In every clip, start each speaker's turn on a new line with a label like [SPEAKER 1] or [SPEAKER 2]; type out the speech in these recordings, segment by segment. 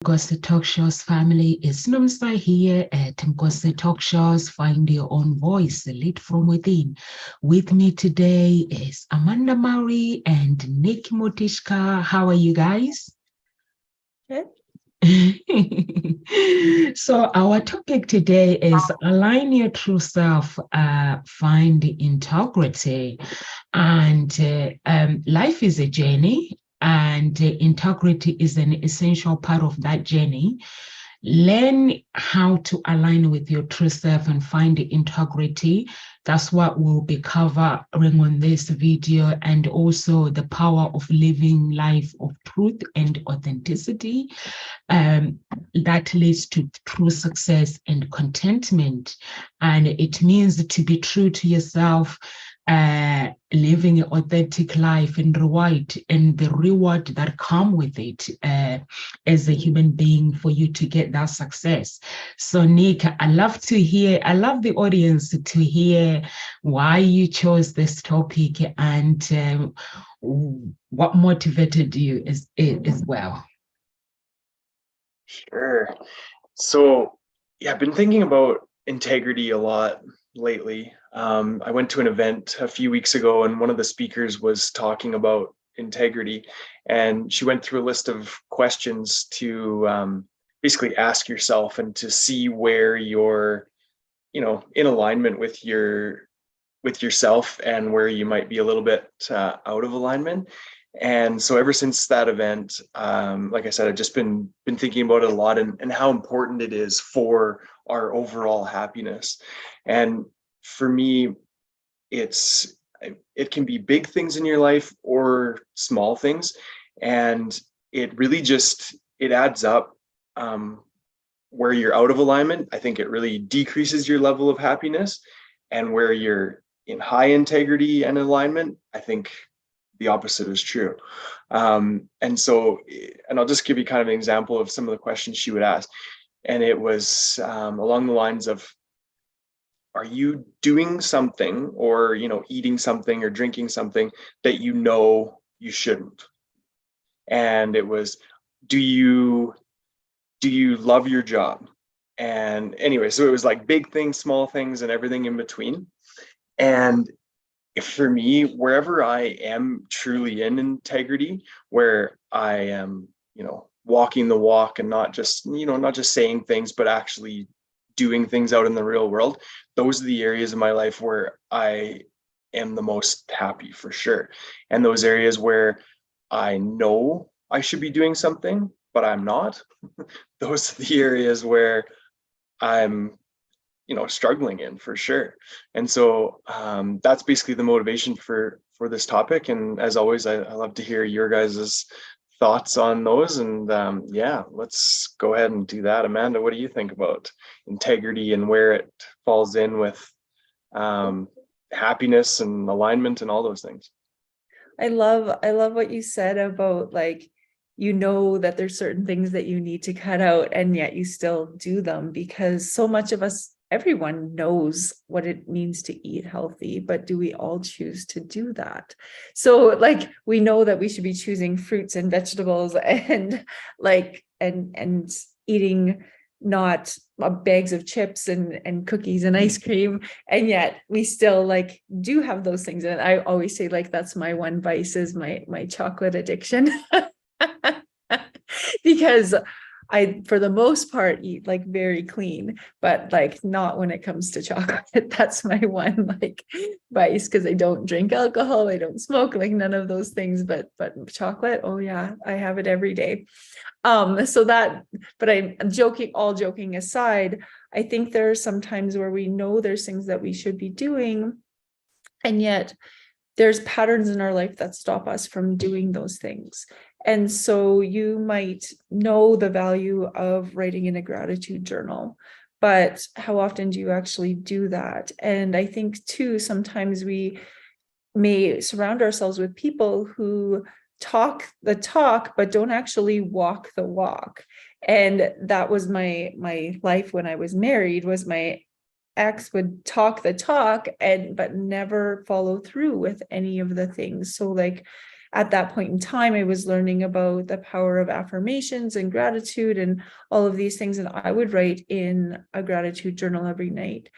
[SPEAKER 1] Mgosi Talk Shows family, it's Nomsa here at Mgosi Talk Shows. Find your own voice, lead from within. With me today is Amanda Murray and Nick Motishka. How are you guys?
[SPEAKER 2] Good.
[SPEAKER 1] So our topic today is align your true self, find integrity. And life is a journey, and integrity is an essential part of that journey. Learn how to align with your true self and find the integrity. That's what we'll be covering on this video, and also the power of living life of truth and authenticity. That leads to true success and contentment. And it means to be true to yourself, living an authentic life and the reward that come with it as a human being for you to get that success. So Nick, I love the audience to hear why you chose this topic and what motivated you as well.
[SPEAKER 3] Sure. So, yeah, I've been thinking about integrity a lot lately. I went to an event a few weeks ago, and one of the speakers was talking about integrity, and she went through a list of questions to basically ask yourself and to see where you're, in alignment with yourself and where you might be a little bit out of alignment. And so ever since that event, like I said, I've just been thinking about it a lot and how important it is for our overall happiness. And for me, it can be big things in your life or small things, and it really it adds up. Where you're out of alignment, I think it really decreases your level of happiness, and where you're in high integrity and alignment, I think the opposite is true. And I'll just give you kind of an example of some of the questions she would ask. And it was along the lines of, are you doing something or, eating something or drinking something that you shouldn't? And it was, do you love your job? And anyway, so it was like big things, small things, and everything in between. And for me, wherever I am truly in integrity, where I am, walking the walk and not just saying things, but actually doing things out in the real world, those are the areas of my life where I am the most happy, for sure. And those areas where I know I should be doing something, but I'm not, those are the areas where I'm struggling in, for sure. And so that's basically the motivation for this topic. And as always, I love to hear your guys' thoughts on those. And yeah, let's go ahead and do that. Amanda, what do you think about integrity and where it falls in with happiness and alignment and all those things?
[SPEAKER 2] I love what you said about, like, that there's certain things that you need to cut out, and yet you still do them, because so much of us, everyone knows what it means to eat healthy, but do we all choose to do that? So, like, we know that we should be choosing fruits and vegetables and and eating not bags of chips and cookies and ice cream, and yet we still do have those things. And I always say, that's my one vice, is my chocolate addiction. Because I, for the most part, eat very clean, but not when it comes to chocolate. That's my one vice, because I don't drink alcohol, I don't smoke, none of those things, but chocolate, oh yeah, I have it every day. But I'm joking, all joking aside, I think there are some times where we know there's things that we should be doing, and yet there's patterns in our life that stop us from doing those things. And so you might know the value of writing in a gratitude journal, but how often do you actually do that? And I think too, sometimes we may surround ourselves with people who talk the talk, but don't actually walk the walk. And that was my life when I was married, was my ex would talk the talk but never follow through with any of the things. So at that point in time, I was learning about the power of affirmations and gratitude and all of these things. And I would write in a gratitude journal every night,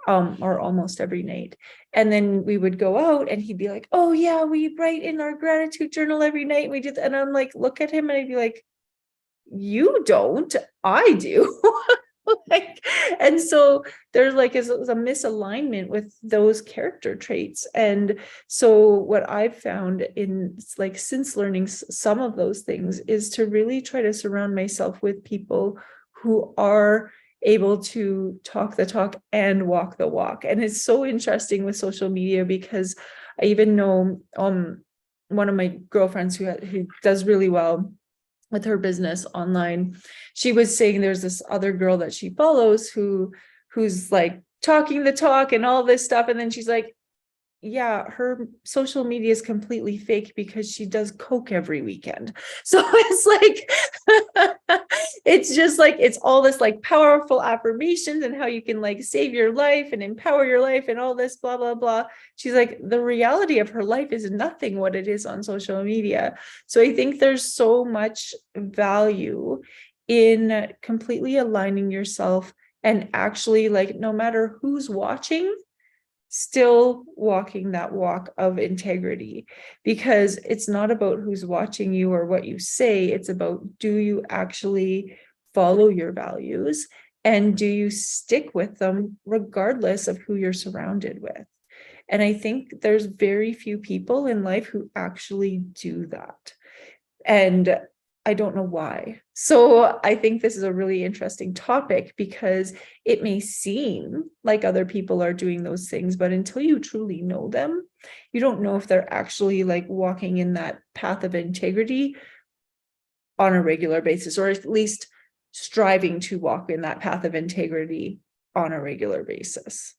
[SPEAKER 2] or almost every night. And then we would go out and he'd be like, oh yeah, we write in our gratitude journal every night. We did. And I'm like, look at him and I'd be like, you don't, I do. Like, and so there's like a misalignment with those character traits. And so what I've found in like since learning some of those things is to really try to surround myself with people who are able to talk the talk and walk the walk. And it's so interesting with social media, because I even know one of my girlfriends who does really well with her business online, she was saying there's this other girl that she follows who's like talking the talk and all this stuff. And then she's like, yeah, her social media is completely fake because she does coke every weekend. So it's like, it's just like, it's all this like powerful affirmations and how you can like save your life and empower your life and all this blah, blah, blah. She's like, the reality of her life is nothing what it is on social media. So I think there's so much value in completely aligning yourself and actually, like, no matter who's watching, still walking that walk of integrity, because it's not about who's watching you or what you say. It's about, do you actually follow your values and do you stick with them regardless of who you're surrounded with? And I think there's very few people in life who actually do that. And I don't know why. So I think this is a really interesting topic, because it may seem like other people are doing those things, but until you truly know them, you don't know if they're actually like walking in that path of integrity on a regular basis, or at least striving to walk in that path of integrity on a regular basis.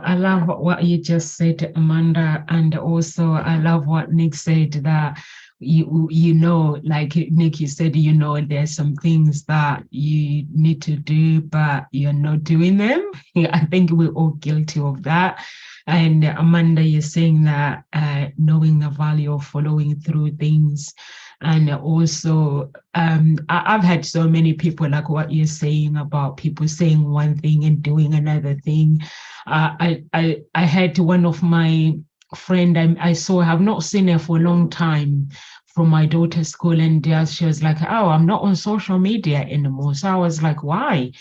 [SPEAKER 1] I love what you just said, Amanda, and also I love what Nick said, that you know, like Nick, you said, you know, there's some things that you need to do, but you're not doing them. I think we're all guilty of that. And Amanda, you're saying that knowing the value of following through things. And also, I've had so many people, like what you're saying about people saying one thing and doing another thing. I had one of my friend I saw, have not seen her for a long time, from my daughter's school, and she was like, oh, I'm not on social media anymore. So I was like, why?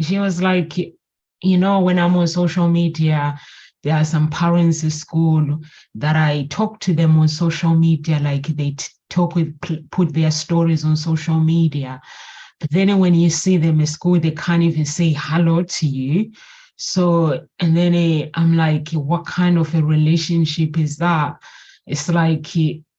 [SPEAKER 1] She was like, you know, when I'm on social media, there are some parents at school that I talk to them on social media, like they put their stories on social media. But then when you see them at school, they can't even say hello to you. So, and then I'm like, what kind of a relationship is that? It's like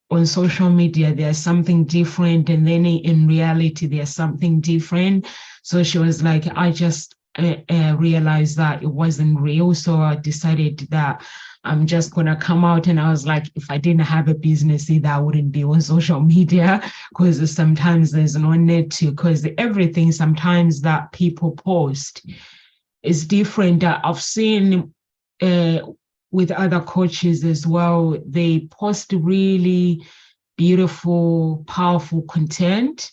[SPEAKER 1] on social media, there's something different. And then in reality, there's something different. So she was like, I just realized that it wasn't real. So I decided that I'm just going to come out. And I was like, if I didn't have a business either, I wouldn't be on social media, because sometimes there's no need to, because everything sometimes that people post is different. I've seen with other coaches as well, they post really beautiful, powerful content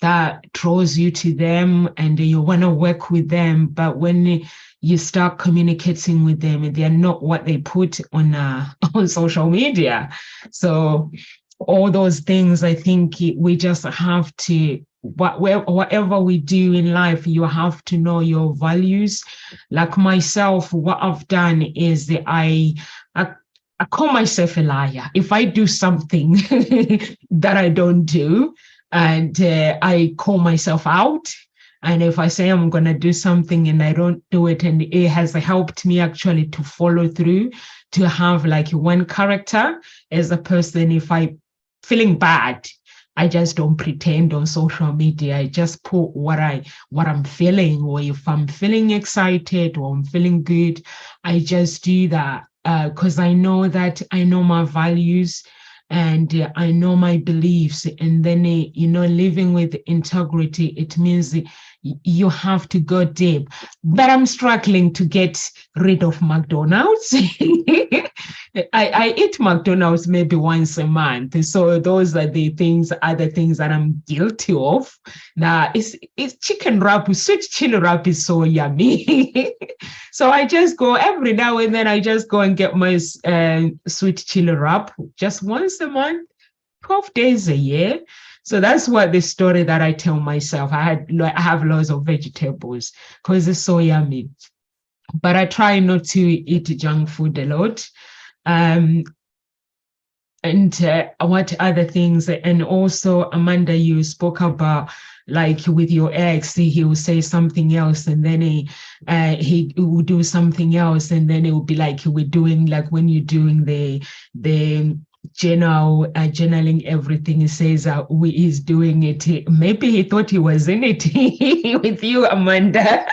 [SPEAKER 1] that draws you to them and you want to work with them. But when you start communicating with them, they're not what they put on social media. So all those things, I think we just have to, whatever we do in life, you have to know your values. Like myself, what I've done is I call myself a liar if I do something that I don't do, and I call myself out. And if I say I'm going to do something and I don't do it, and it has helped me actually to follow through, to have like one character as a person. If I'm feeling bad, I just don't pretend on social media. I just put what I'm feeling, or if I'm feeling excited or I'm feeling good, I just do that, because I know that I know my values. and I know my beliefs. And then, living with integrity, it means you have to go deep. But I'm struggling to get rid of McDonald's. I eat McDonald's maybe once a month. So those are the things, other things that I'm guilty of. Now, it's chicken wrap, sweet chili wrap is so yummy. So I just go every now and then, I just go and get my sweet chili wrap just once a month, 12 days a year. So that's what the story that I tell myself. I have lots of vegetables because it's so yummy. But I try not to eat junk food a lot. And what other things? And also, Amanda, you spoke about like with your ex, he will say something else, and then he will do something else, and then it will be like we're doing, like when you're doing the journaling everything. He says he's doing it. Maybe he thought he was in it with you, Amanda.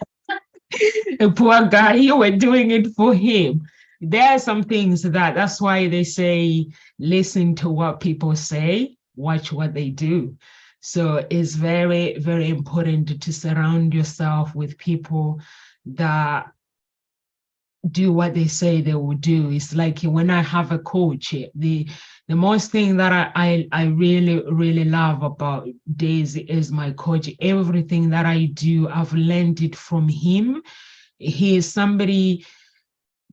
[SPEAKER 1] Poor guy, you were doing it for him. There are some things that's why they say listen to what people say, watch what they do. So it's very, very important to surround yourself with people that do what they say they will do. It's like when I have a coach, the most thing that I really, really love about Daisy is my coach. Everything that I do, I've learned it from him. He is somebody,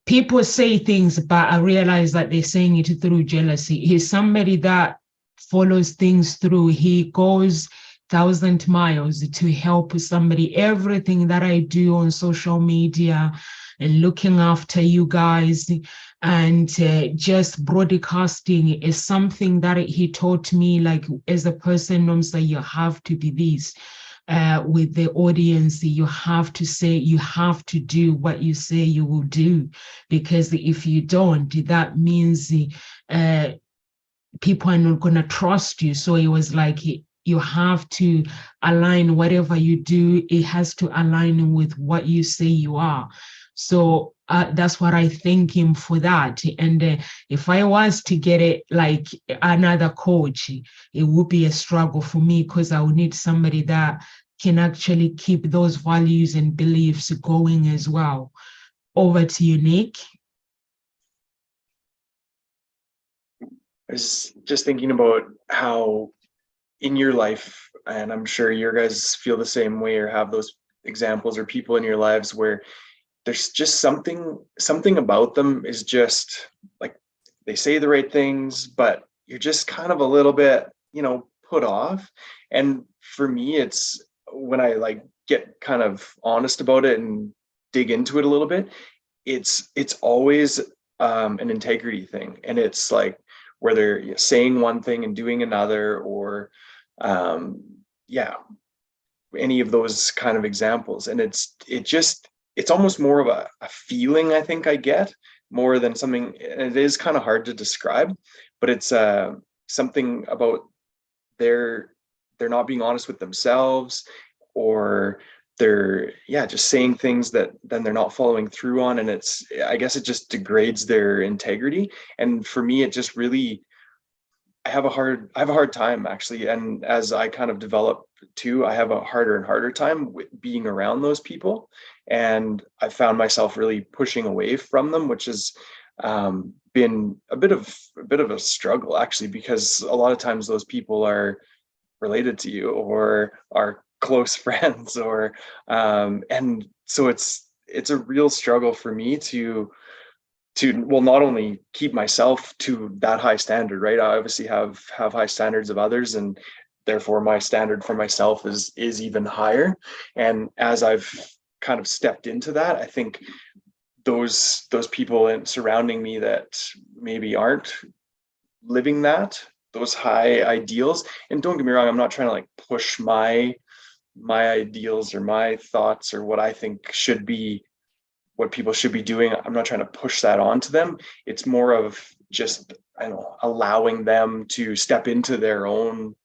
[SPEAKER 1] people say things, but I realize that they're saying it through jealousy. He's somebody that follows things through. He goes 1,000 miles to help somebody. Everything that I do on social media and looking after you guys and just broadcasting is something that he taught me, like as a person, Nomsa, you have to be this. With the audience, you have to say, you have to do what you say you will do, because if you don't, that means people are not going to trust you. So it was like you have to align whatever you do, it has to align with what you say you are. So that's what I thank him for that. And if I was to get it like another coach, it would be a struggle for me, because I would need somebody that can actually keep those values and beliefs going as well. Over to you, Nick.
[SPEAKER 3] I was just thinking about how in your life, and I'm sure your guys feel the same way or have those examples or people in your lives where there's just something about them is just like they say the right things, but you're just kind of a little bit, put off. And for me, it's when I like get kind of honest about it and dig into it a little bit, it's always an integrity thing. And it's like where they're saying one thing and doing another, or any of those kind of examples. And it's almost more of a feeling I think I get more than something. And it is kind of hard to describe, but it's something about they're not being honest with themselves, or they're just saying things that then they're not following through on, and I guess it just degrades their integrity. And for me, it just really, I have a hard time actually. And as I kind of develop too, I have a harder and harder time with being around those people. And I found myself really pushing away from them, which has been a bit of a struggle actually, because a lot of times those people are related to you or are close friends, or and so it's a real struggle for me to well, not only keep myself to that high standard, right? I obviously have high standards of others, and therefore my standard for myself is even higher. And as I've kind of stepped into that, I think those people surrounding me that maybe aren't living those high ideals. And don't get me wrong, I'm not trying to like push my ideals or my thoughts or what I think should be what people should be doing. I'm not trying to push that onto them. It's more of just, I don't know, allowing them to step into their own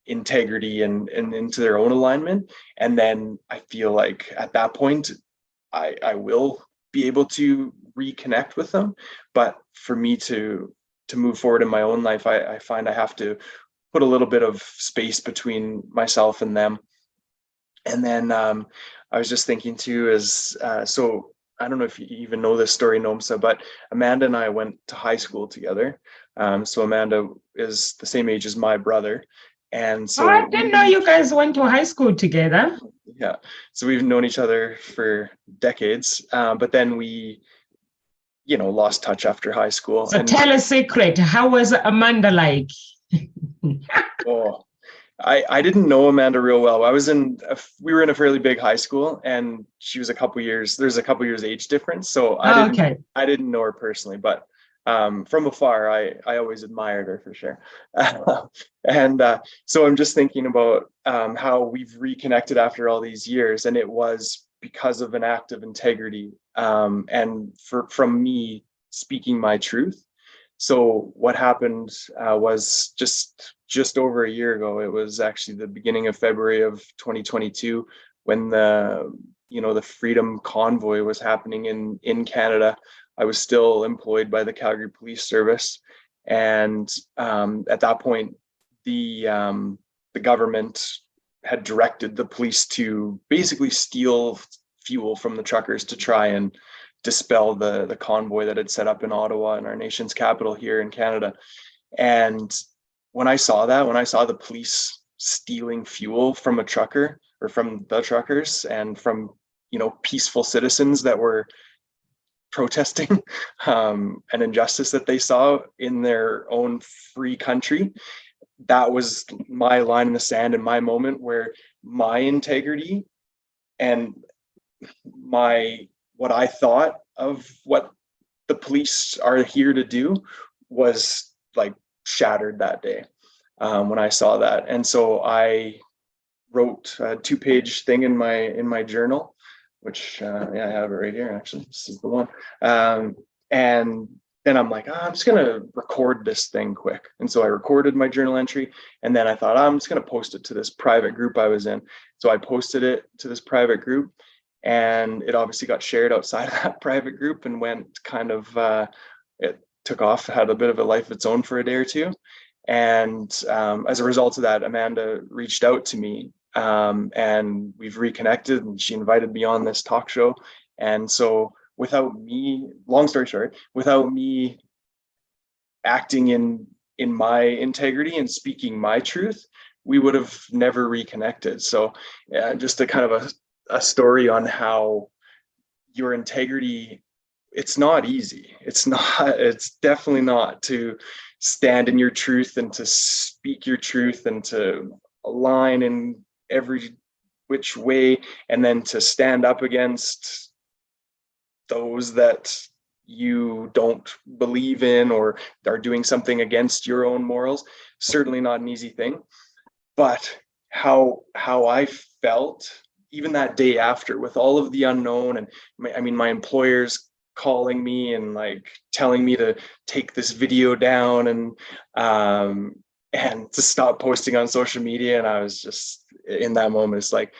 [SPEAKER 3] integrity and into their own alignment. And then I feel like at that point, I will be able to reconnect with them. But for me to to move forward in my own life, I find I have to put a little bit of space between myself and them. And then I was just thinking too, is so I don't know if you even know this story, Nomsa, but Amanda and I went to high school together. So Amanda is the same age as my brother. And
[SPEAKER 1] Oh, I
[SPEAKER 3] so
[SPEAKER 1] didn't know you guys went to high school together.
[SPEAKER 3] yeah, so we've known each other for decades. But then we, lost touch after high school.
[SPEAKER 1] So
[SPEAKER 3] And
[SPEAKER 1] tell a secret. How was Amanda like?
[SPEAKER 3] oh, I didn't know Amanda real well. We were in a fairly big high school, and she was there's a couple years age difference. So
[SPEAKER 1] Oh, okay.
[SPEAKER 3] I didn't know her personally, but from afar, I always admired her for sure. And so I'm just thinking about how we've reconnected after all these years, and it was because of an act of integrity, and from me speaking my truth. So what happened was just over a year ago. It was actually the beginning of February of 2022 when the Freedom Convoy was happening in Canada. I was still employed by the Calgary Police Service, and at that point, the government had directed the police to basically steal fuel from the truckers to try and dispel the convoy that had set up in Ottawa, in our nation's capital here in Canada. And when I saw the police stealing fuel from a trucker, or from the truckers, and from peaceful citizens that were protesting an injustice that they saw in their own free country, that was my line in the sand and my moment where my integrity and what I thought of what the police are here to do was like shattered that day when I saw that. And so I wrote a 2-page thing in my journal, which yeah, I have it right here. Actually, this is the one. And then I'm like, I'm just gonna record this thing quick. And so I recorded my journal entry, and then I thought, I'm just gonna post it to this private group I was in. So I posted it to this private group, and it obviously got shared outside of that private group and went kind of it took off, had a bit of a life of its own for a day or two. And as a result of that, Amanda reached out to me, and we've reconnected, and she invited me on this talk show. And so without me, long story short, without me acting in my integrity and speaking my truth, we would have never reconnected. So yeah, just a kind of a story on how your integrity, it's not easy. It's definitely not to stand in your truth and to speak your truth and to align in every which way, and then to stand up against those that you don't believe in or are doing something against your own morals. Certainly not an easy thing. But how I felt even that day after, with all of the unknown, and my employers calling me and like telling me to take this video down and to stop posting on social media. And I was just in that moment, it's like,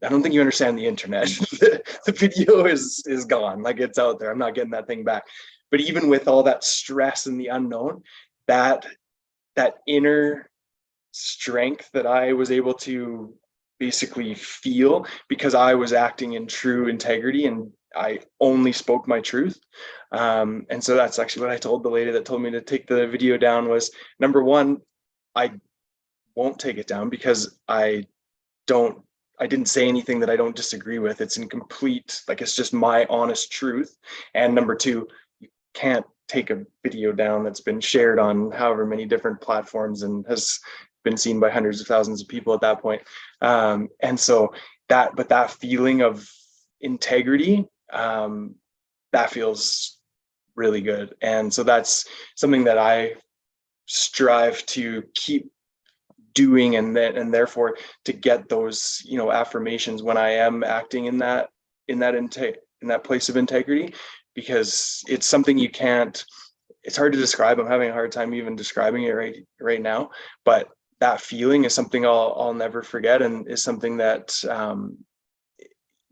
[SPEAKER 3] I don't think you understand the internet. The video is gone, like it's out there. I'm not getting that thing back. But even with all that stress and the unknown, that inner strength that I was able to basically feel because I was acting in true integrity and I only spoke my truth. And so that's actually what I told the lady that told me to take the video down was, number one, I won't take it down because I didn't say anything that I don't disagree with. It's in complete, like, it's just my honest truth. And number two, you can't take a video down that's been shared on however many different platforms and has been seen by hundreds of thousands of people at that point. And so that feeling of integrity, that feels really good. And so that's something that I strive to keep doing, and therefore to get those affirmations when I am acting in that place of integrity, because it's something it's hard to describe. I'm having a hard time even describing it right now, but that feeling is something I'll never forget, and is something that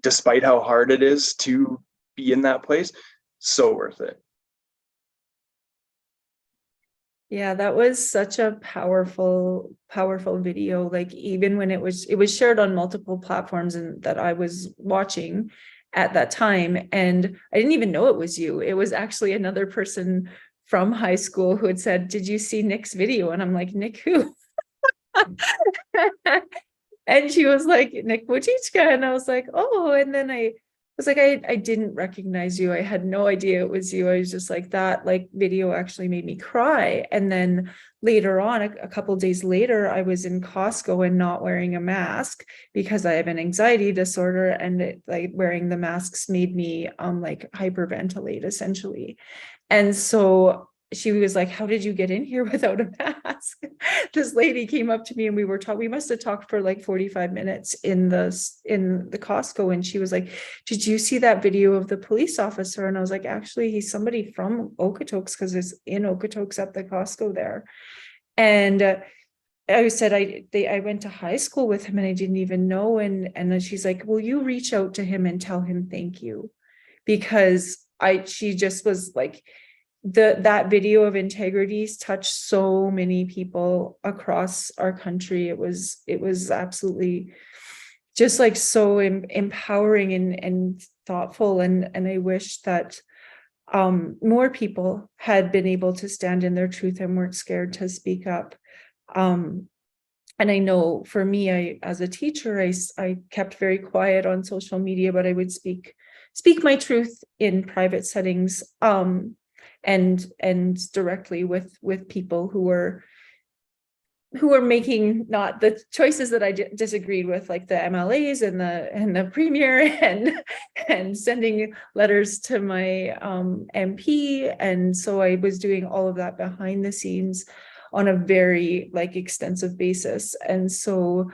[SPEAKER 3] despite how hard it is to be in that place, so worth it.
[SPEAKER 2] Yeah, that was such a powerful, powerful video. Like even when it was shared on multiple platforms and that I was watching at that time. And I didn't even know it was you. It was actually another person from high school who had said, "Did you see Nick's video?" And I'm like, "Nick who?" And she was like, "Nick Wojcicka." And I was like, "Oh," and then I was like, I didn't recognize you. I had no idea it was you. I was just like, that like video actually made me cry. And then later on, a couple of days later, I was in Costco and not wearing a mask because I have an anxiety disorder, and it, like wearing the masks made me like hyperventilate essentially. And so she was like, "How did you get in here without a mask?" This lady came up to me and we were talking, we must have talked for like 45 minutes in the Costco. And she was like, "Did you see that video of the police officer?" And I was like, "Actually, he's somebody from Okotoks, because it's in Okotoks at the Costco there." And I said, I went to high school with him and I didn't even know. And then she's like, "Will you reach out to him and tell him thank you?" Because she just was like, that video of integrities touched so many people across our country. It was absolutely just like so empowering and thoughtful. And I wish that more people had been able to stand in their truth and weren't scared to speak up. And I know for me, as a teacher, I kept very quiet on social media, but I would speak my truth in private settings, and directly with people who were making not the choices that I disagreed with, like the MLAs and the premier, and sending letters to my MP. And so I was doing all of that behind the scenes on a very like extensive basis. And so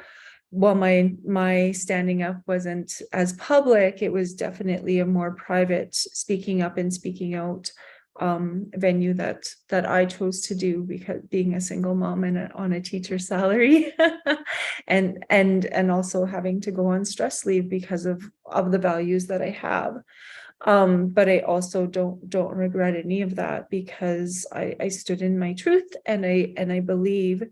[SPEAKER 2] while my standing up wasn't as public, it was definitely a more private speaking up and speaking out venue that I chose to do, because being a single mom and on a teacher salary, and also having to go on stress leave because of the values that I have. But I also don't regret any of that, because I stood in my truth, and I believe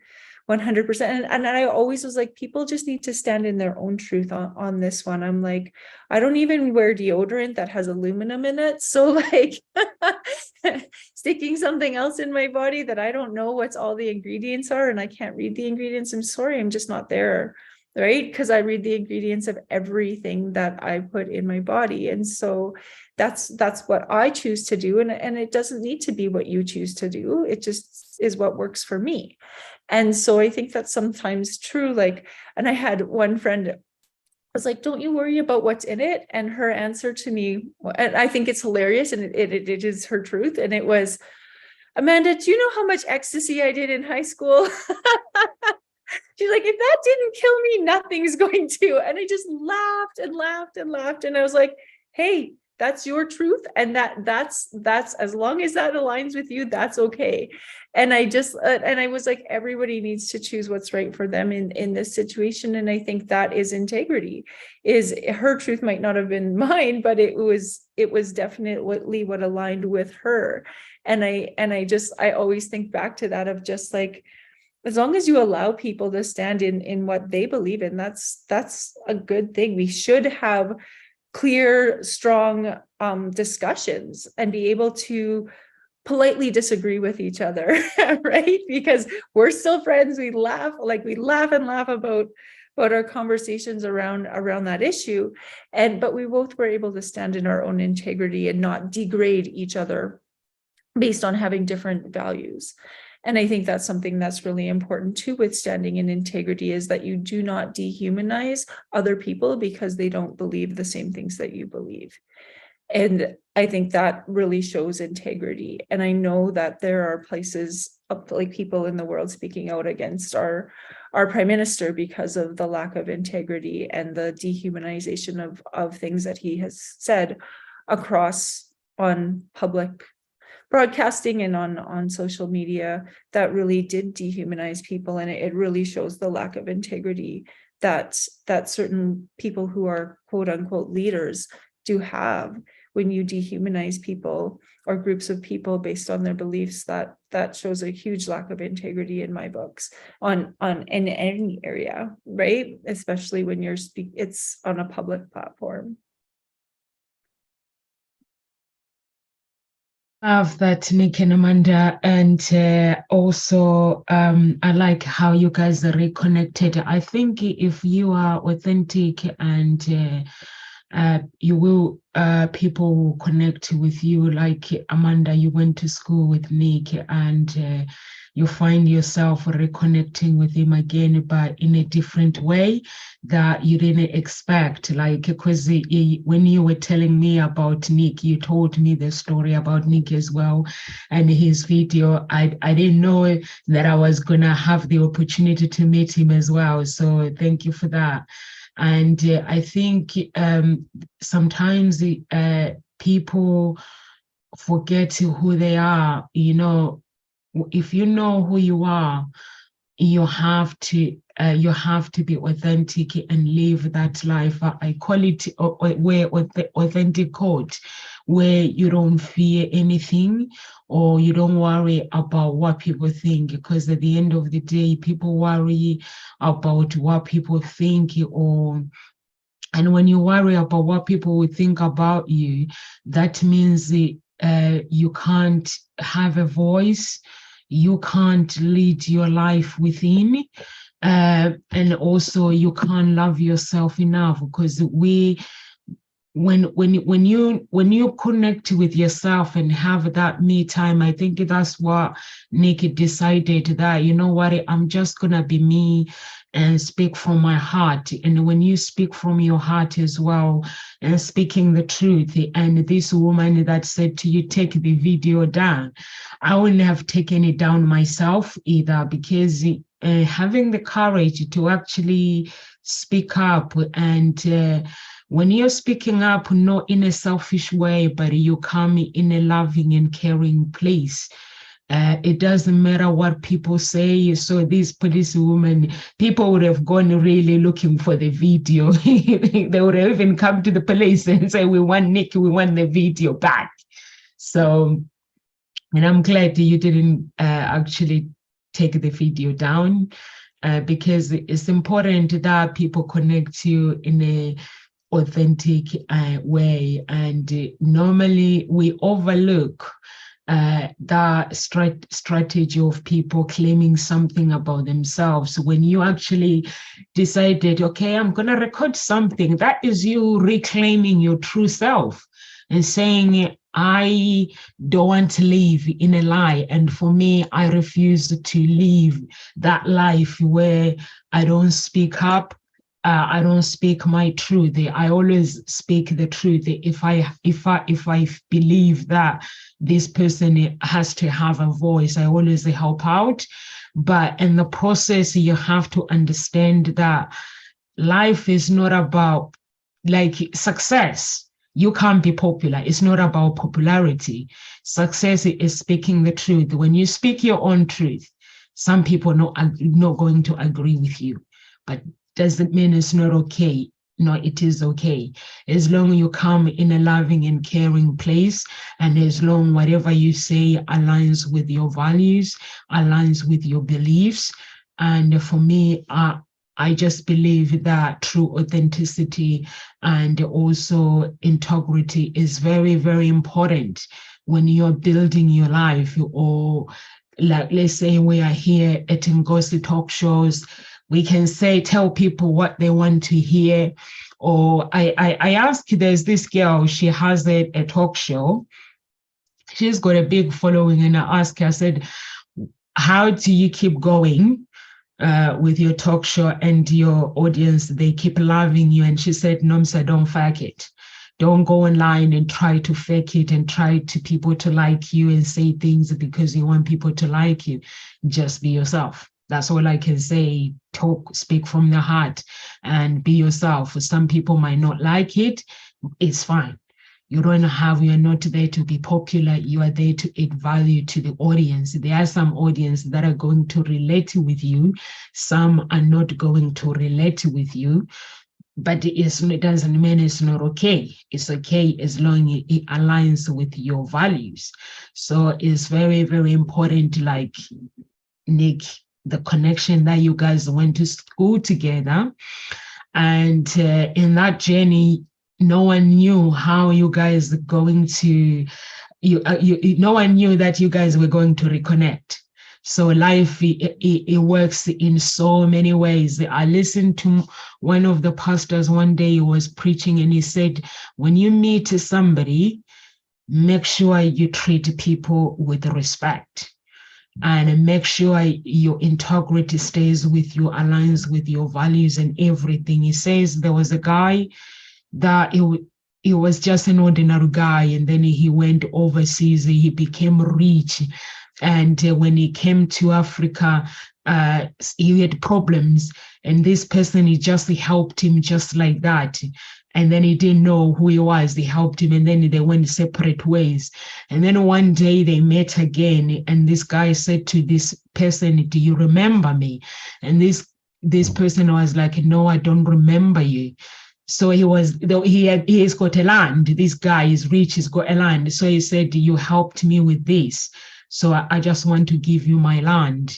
[SPEAKER 2] 100%. And I always was like, people just need to stand in their own truth on this one. I'm like, I don't even wear deodorant that has aluminum in it. So like sticking something else in my body that I don't know what's all the ingredients are, and I can't read the ingredients, I'm sorry, I'm just not there. Right? Because I read the ingredients of everything that I put in my body. And so that's what I choose to do. And it doesn't need to be what you choose to do. It just is what works for me. And so I think that's sometimes true. Like, and I had one friend was like, "Don't you worry about what's in it." And her answer to me, and I think it's hilarious, and it is her truth. And it was, "Amanda, do you know how much ecstasy I did in high school?" She's like, "If that didn't kill me, nothing's going to." And I just laughed and laughed and laughed. And I was like, "Hey, that's your truth. And that's as long as that aligns with you, that's okay." And I just, and I was like, everybody needs to choose what's right for them in this situation. And I think that is integrity. Is her truth might not have been mine, but it was definitely what aligned with her. And I always think back to that, of just like, as long as you allow people to stand in what they believe in, that's a good thing. We should have clear, strong discussions and be able to politely disagree with each other, right? Because we're still friends. We laugh and laugh about our conversations around that issue. But we both were able to stand in our own integrity and not degrade each other based on having different values. And I think that's something that's really important too with standing in integrity, is that you do not dehumanize other people because they don't believe the same things that you believe. And I think that really shows integrity. And I know that there are places of like people in the world speaking out against our prime minister because of the lack of integrity and the dehumanization of things that he has said across on public broadcasting and on social media, that really did dehumanize people. And it really shows the lack of integrity that certain people who are quote unquote leaders do have, when you dehumanize people or groups of people based on their beliefs, that shows a huge lack of integrity in my books on in any area, right? Especially when it's on a public platform.
[SPEAKER 1] Love that, Nick and Amanda, and also I like how you guys are reconnected. I think if you are authentic and you will people will connect with you. Like Amanda, you went to school with Nick, and you find yourself reconnecting with him again, but in a different way that you didn't expect. Like, because when you were telling me about Nick, you told me the story about Nick as well, and his video. I didn't know that I was gonna have the opportunity to meet him as well. So thank you for that. And I think sometimes people forget who they are. You know, if you know who you are, you have to be authentic and live that life. I call it where authentic code, where you don't fear anything or you don't worry about what people think, because at the end of the day, people worry about what people think, and when you worry about what people will think about you, that means you can't have a voice, you can't lead your life within, and also you can't love yourself enough, because when you connect with yourself and have that me time, I think that's what Nick decided, that, you know what, I'm just gonna be me and speak from my heart. And when you speak from your heart as well, and speaking the truth, and this woman that said to you, take the video down, I wouldn't have taken it down myself either, because having the courage to actually speak up, and when you're speaking up, not in a selfish way, but you come in a loving and caring place, it doesn't matter what people say. So these police women, people would have gone really looking for the video. They would have even come to the police and say, we want Nick, we want the video back. So, and I'm glad you didn't actually take the video down, because it's important that people connect to you in a authentic way. And normally we overlook that strategy of people claiming something about themselves. When you actually decided, okay, I'm going to record something, that is you reclaiming your true self and saying, I don't want to live in a lie. And for me, I refuse to live that life where I don't speak up. I don't speak my truth. I always speak the truth. If I believe that this person has to have a voice, I always help out. But in the process, you have to understand that life is not about like success. You can't be popular. It's not about popularity. Success is speaking the truth. When you speak your own truth, some people are not going to agree with you, but doesn't mean it's not okay. No, it is okay. As long as you come in a loving and caring place, and as long whatever you say aligns with your values, aligns with your beliefs. And for me, I just believe that true authenticity and also integrity is very, very important when you're building your life. Or like, let's say we are here at Ngozi talk shows, we can tell people what they want to hear. Or I asked, there's this girl, she has a talk show. She's got a big following, and I asked her, I said, how do you keep going with your talk show and your audience? They keep loving you. And she said, Nomsa, don't fake it. Don't go online and try to fake it and try to people to like you and say things because you want people to like you. Just be yourself. That's all I can say. Talk, speak from the heart, and be yourself. Some people might not like it. It's fine. You're not there to be popular. You are there to add value to the audience. There are some audience that are going to relate with you. Some are not going to relate with you. but it doesn't mean it's not okay. It's okay as long as it aligns with your values. So it's very, very important, like Nick, the connection that you guys went to school together. And in that journey, no one knew how you guys are going to, no one knew that you guys were going to reconnect. So life, it works in so many ways. I listened to one of the pastors one day. He was preaching and he said, when you meet somebody, make sure you treat people with respect and make sure your integrity stays with you, aligns with your values and everything. He says there was a guy that he was just an ordinary guy, and then he went overseas, he became rich. And when he came to Africa, he had problems, and this person, he just helped him just like that. And then he didn't know who he was. They helped him, and then they went separate ways. And then one day they met again, and this guy said to this person, "Do you remember me?" And this person was like, "No, I don't remember you." So he's got a land. This guy is rich, he's got a land. So he said, "You helped me with this. So I just want to give you my land.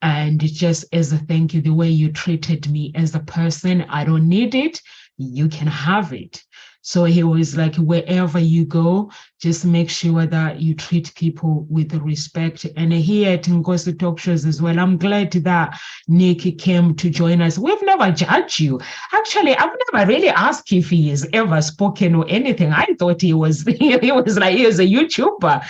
[SPEAKER 1] And just as a thank you, the way you treated me as a person, I don't need it. You can have it." So he was like, wherever you go, just make sure that you treat people with respect. And here at Ngozi Talk Shows as well, I'm glad that Nick came to join us. We've never judged you. Actually, I've never really asked if he has ever spoken or anything. I thought he was he was a YouTuber.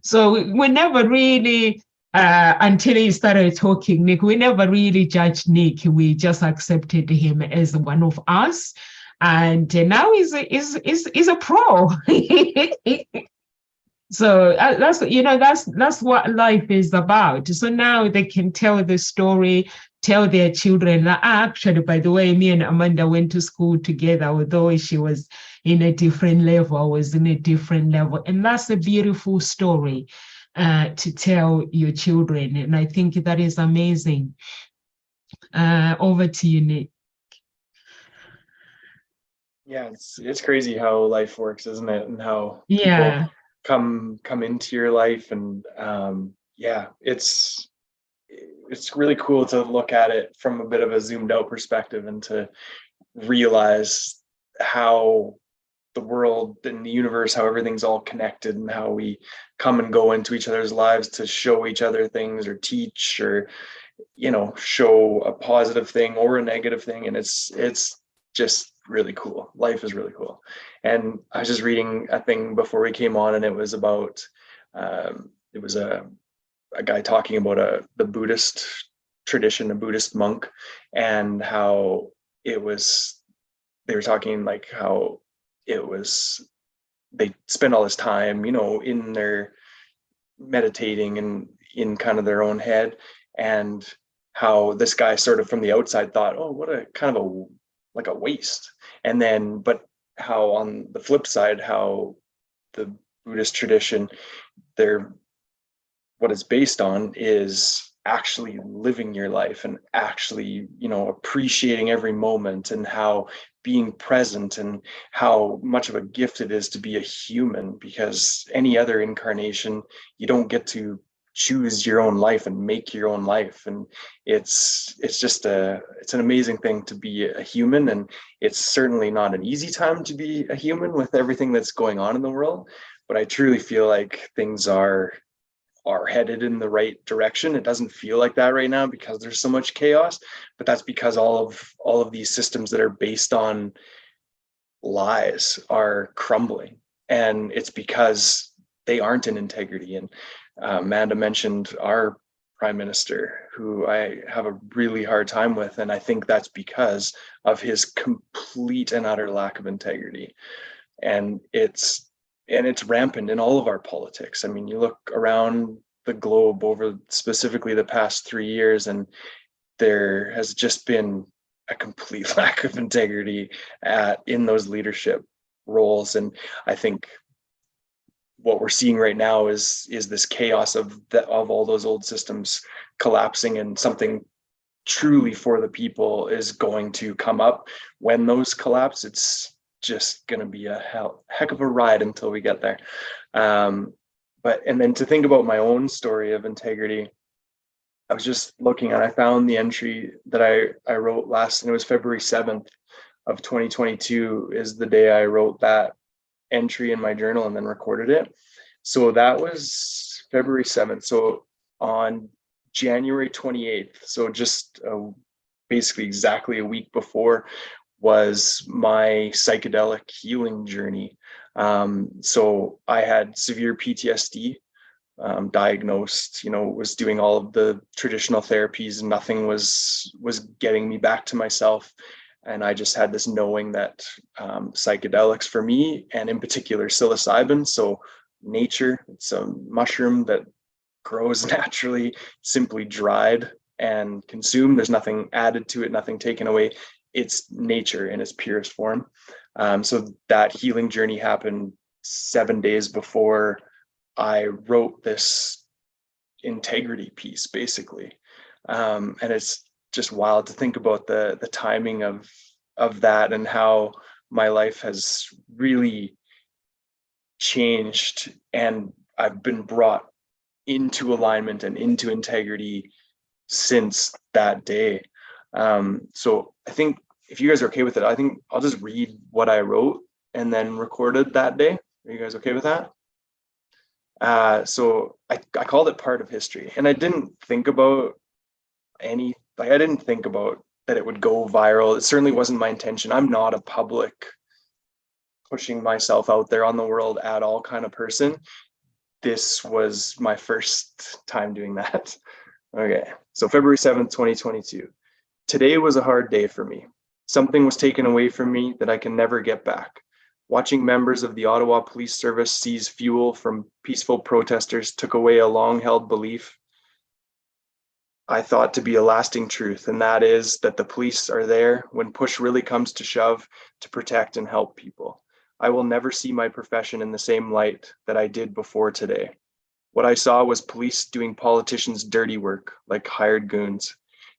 [SPEAKER 1] So we never really until he started talking, Nick, we never really judged Nick. We just accepted him as one of us. And now he's a pro. So that's what life is about. So now they can tell the story, tell their children that actually, by the way, me and Amanda went to school together, although she was in a different level, I was in a different level. And that's a beautiful story to tell your children. And I think that is amazing. Over to you, Nick.
[SPEAKER 3] Yeah, it's crazy how life works, isn't it? And how people
[SPEAKER 1] Yeah.
[SPEAKER 3] come into your life. And yeah, it's really cool to look at it from a bit of a zoomed out perspective and to realize how the world and the universe, how everything's all connected, and how we come and go into each other's lives to show each other things or teach or show a positive thing or a negative thing. And it's just really cool. Life is really cool. And I was just reading a thing before we came on, and it was about it was a guy talking about the Buddhist tradition, a Buddhist monk, and how they were talking like how they spend all this time, in their meditating and in kind of their own head, and how this guy sort of from the outside thought, oh, what a kind of a waste. And then, but how on the flip side, how the Buddhist tradition, what it's based on is actually living your life and actually, appreciating every moment, and how being present, and how much of a gift it is to be a human, because any other incarnation, you don't get to choose your own life and make your own life. And it's an amazing thing to be a human. And it's certainly not an easy time to be a human with everything that's going on in the world, but I truly feel like things are headed in the right direction. It doesn't feel like that right now because there's so much chaos, but that's because all of these systems that are based on lies are crumbling, and it's because they aren't in integrity. And Amanda mentioned our prime minister, who I have a really hard time with, and I think that's because of his complete and utter lack of integrity. And it's rampant in all of our politics. I mean, you look around the globe over specifically the past 3 years, and there has just been a complete lack of integrity in those leadership roles. And I think what we're seeing right now is this chaos of all those old systems collapsing, and something truly for the people is going to come up. When those collapse, it's just going to be a heck of a ride until we get there. And then to think about my own story of integrity, I was just looking and I found the entry that I wrote last, and it was February 7th of 2022 is the day I wrote that entry in my journal and then recorded it. So that was February 7th. So on January 28th, so just basically exactly a week before, was my psychedelic healing journey. So I had severe PTSD, diagnosed, was doing all of the traditional therapies, and nothing was getting me back to myself. And I just had this knowing that psychedelics for me, and in particular psilocybin, so nature, it's a mushroom that grows naturally, simply dried and consumed. There's nothing added to it, nothing taken away. It's nature in its purest form. So that healing journey happened 7 days before I wrote this integrity piece, basically. And it's just wild to think about the timing of that, and how my life has really changed, and I've been brought into alignment and into integrity since that day. So I think if you guys are okay with it, I think I'll just read what I wrote and then recorded that day. Are you guys okay with that? So I called it Part of History, and I didn't think about I didn't think about that it would go viral. It certainly wasn't my intention. I'm not a public pushing myself out there on the world at all kind of person. This was my first time doing that. Okay, so February 7th, 2022. Today was a hard day for me. Something was taken away from me that I can never get back. Watching members of the Ottawa Police Service seize fuel from peaceful protesters took away a long-held belief I thought to be a lasting truth, and that is that the police are there when push really comes to shove to protect and help people. I will never see my profession in the same light that I did before today. What I saw was police doing politicians' dirty work like hired goons.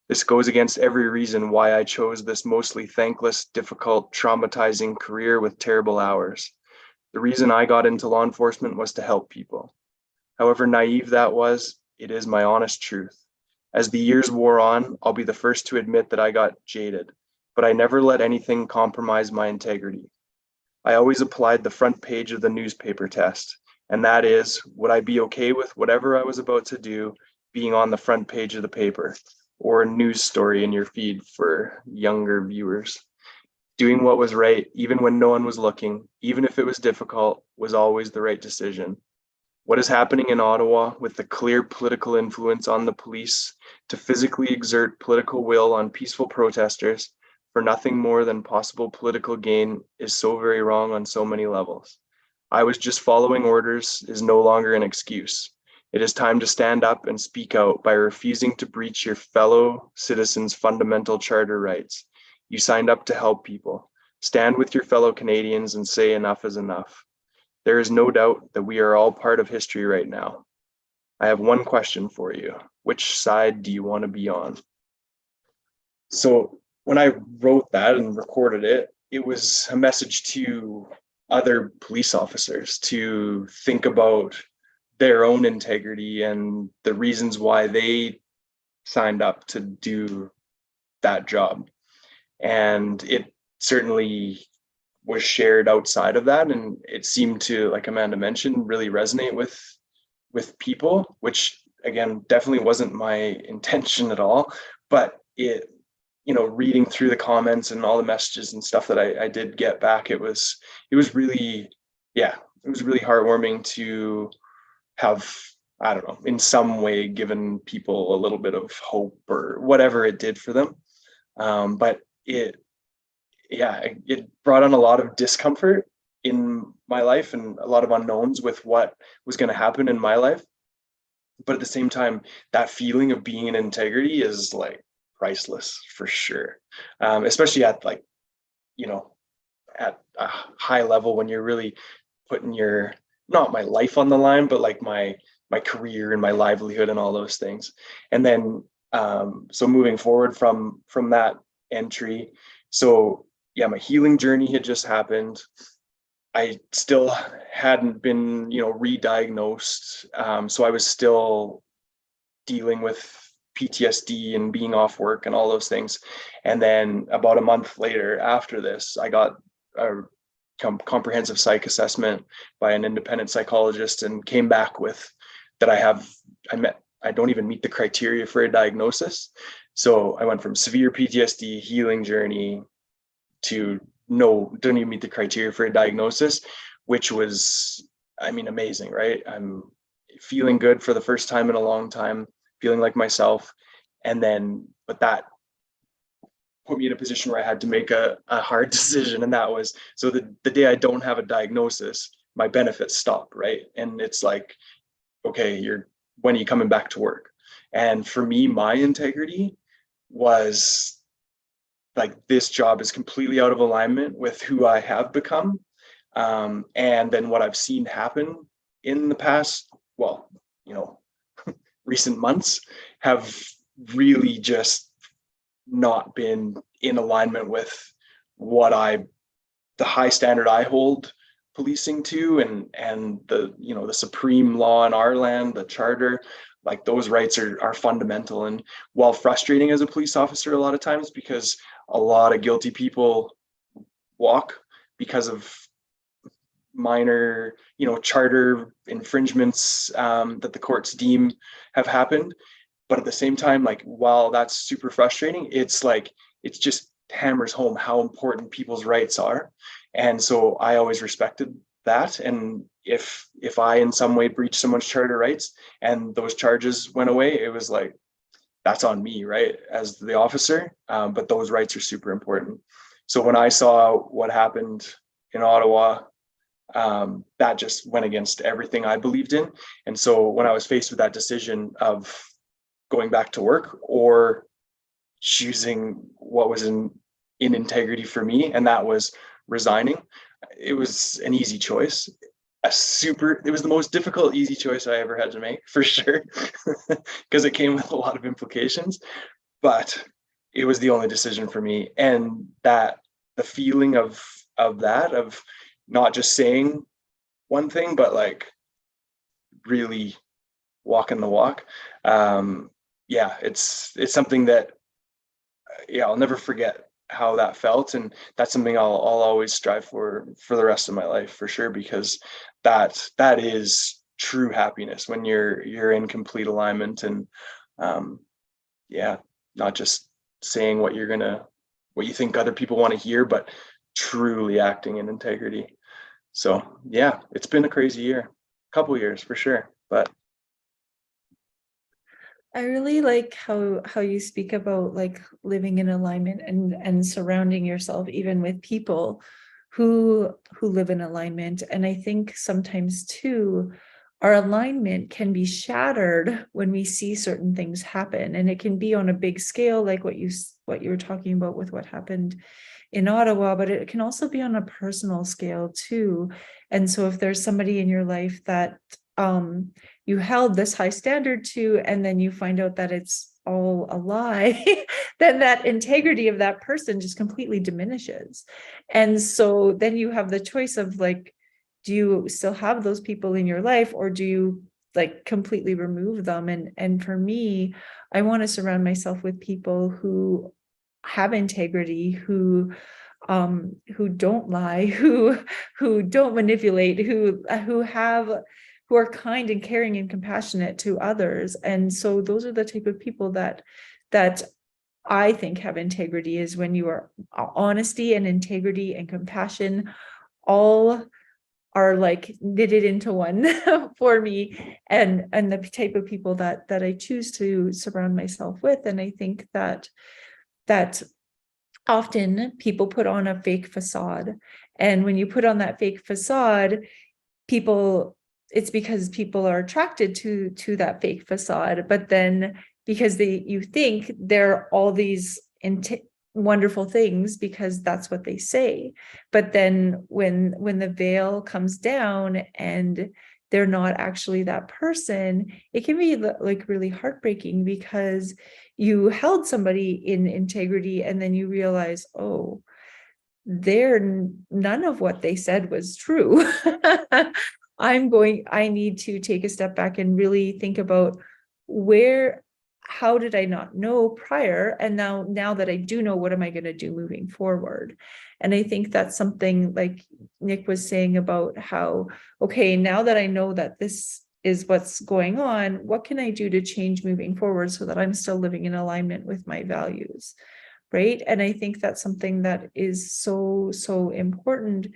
[SPEAKER 3] This goes against every reason why I chose this mostly thankless, difficult, traumatizing career with terrible hours. The reason I got into law enforcement was to help people. However naive that was, it is my honest truth. As the years wore on, I'll be the first to admit that I got jaded, but I never let anything compromise my integrity. I always applied the front page of the newspaper test, and that is, would I be okay with whatever I was about to do being on the front page of the paper, or a news story in your feed for younger viewers? Doing what was right, even when no one was looking, even if it was difficult, was always the right decision. What is happening in Ottawa, with the clear political influence on the police to physically exert political will on peaceful protesters for nothing more than possible political gain, is so very wrong on so many levels. I was just following orders is no longer an excuse. It is time to stand up and speak out by refusing to breach your fellow citizens' fundamental charter rights. You signed up to help people. Stand with your fellow Canadians and say enough is enough. There is no doubt that we are all part of history right now. I have one question for you. Which side do you want to be on? So when I wrote that and recorded it, it was a message to other police officers to think about their own integrity and the reasons why they signed up to do that job. And it certainly was shared outside of that, and it seemed to, like Amanda mentioned, really resonate with people, which again definitely wasn't my intention at all. But it, reading through the comments and all the messages and stuff that I did get back, it was really, yeah, it was really heartwarming to have, I don't know, in some way given people a little bit of hope or whatever it did for them. But it brought on a lot of discomfort in my life and a lot of unknowns with what was going to happen in my life. But at the same time, that feeling of being in integrity is like priceless for sure. Especially at at a high level, when you're really putting not my life on the line, but like my career and my livelihood and all those things. And then So moving forward from that entry, so yeah, my healing journey had just happened. I still hadn't been, re-diagnosed. So I was still dealing with PTSD and being off work and all those things. And then about a month later, after this, I got a comprehensive psych assessment by an independent psychologist and came back with that I don't even meet the criteria for a diagnosis. So I went from severe PTSD healing journey to no, don't even meet the criteria for a diagnosis, which was, amazing, right? I'm feeling good for the first time in a long time, feeling like myself. And then, but that put me in a position where I had to make a hard decision. And that was, so the day I don't have a diagnosis, my benefits stop, right? And it's like, okay, when are you coming back to work? And for me, my integrity was like, this job is completely out of alignment with who I have become. And then what I've seen happen in the past, well, recent months have really just not been in alignment with the high standard I hold policing to, and the supreme law in our land, the charter. Like, those rights are fundamental. And while frustrating as a police officer a lot of times, because a lot of guilty people walk because of minor, charter infringements that the courts deem have happened. But at the same time, like, while that's super frustrating, it's just hammers home how important people's rights are. And so I always respected that. And if I in some way breached someone's charter rights and those charges went away, it was like, that's on me, right, as the officer. But those rights are super important. So when I saw what happened in Ottawa, that just went against everything I believed in. And so when I was faced with that decision of going back to work or choosing what was in integrity for me, and that was resigning, it was an easy choice. It was the most difficult easy choice I ever had to make, for sure, because it came with a lot of implications, but it was the only decision for me. And that the feeling of not just saying one thing, but like really walking the walk. It's something that, I'll never forget how that felt. And that's something I'll always strive for the rest of my life, for sure, because that is true happiness, when you're in complete alignment and, not just saying what you think other people want to hear, but truly acting in integrity. So yeah, it's been a crazy year, couple years for sure, but
[SPEAKER 2] I really like how you speak about like living in alignment and surrounding yourself even with people who live in alignment. And I think sometimes too, our alignment can be shattered when we see certain things happen, and it can be on a big scale, like what you were talking about with what happened in Ottawa, but it can also be on a personal scale too. And so if there's somebody in your life that you held this high standard to, and then you find out that it's all a lie, then that integrity of that person just completely diminishes. And so then you have the choice of like, do you still have those people in your life, or do you like completely remove them? And for me, I want to surround myself with people who have integrity, who don't lie, who don't manipulate, who are kind and caring and compassionate to others. And so those are the type of people that I think have integrity, is when you are honesty and integrity and compassion all are like knitted into one for me, and the type of people that I choose to surround myself with. And I think that often people put on a fake facade, and when you put on that fake facade, it's because people are attracted to that fake facade. But then because you think they're all these wonderful things because that's what they say, but then when the veil comes down and they're not actually that person, it can be like really heartbreaking, because you held somebody in integrity, and then you realize, oh, none of what they said was true. I need to take a step back and really think about how did I not know prior? And now that I do know, what am I going to do moving forward? And I think that's something like Nick was saying about how, okay, now that I know that this is what's going on, what can I do to change moving forward so that I'm still living in alignment with my values? Right. And I think that's something that is so, so important,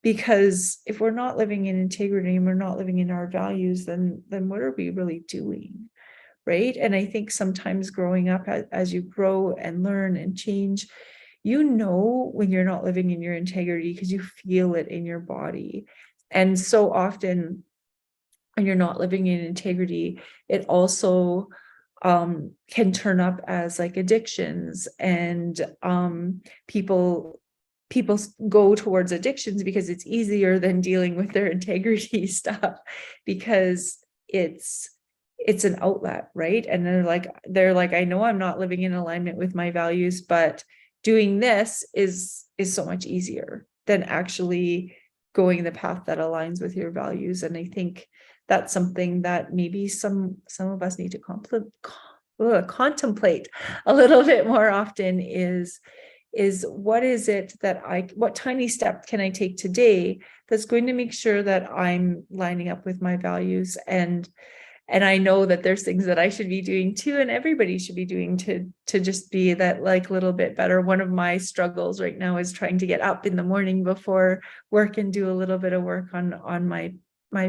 [SPEAKER 2] because if we're not living in integrity and we're not living in our values, then what are we really doing? Right. And I think sometimes growing up, as you grow and learn and change, when you're not living in your integrity because you feel it in your body. And so often when you're not living in integrity, it also can turn up as like addictions, and people go towards addictions because it's easier than dealing with their integrity stuff, because it's an outlet, right? And they're like, I know I'm not living in alignment with my values, but doing this is so much easier than actually going the path that aligns with your values. And I think that's something that maybe some of us need to contemplate a little bit more often, is what is it what tiny step can I take today that's going to make sure that I'm lining up with my values? And I know that there's things that I should be doing too, and everybody should be doing to just be that like little bit better. One of my struggles right now is trying to get up in the morning before work and do a little bit of work on my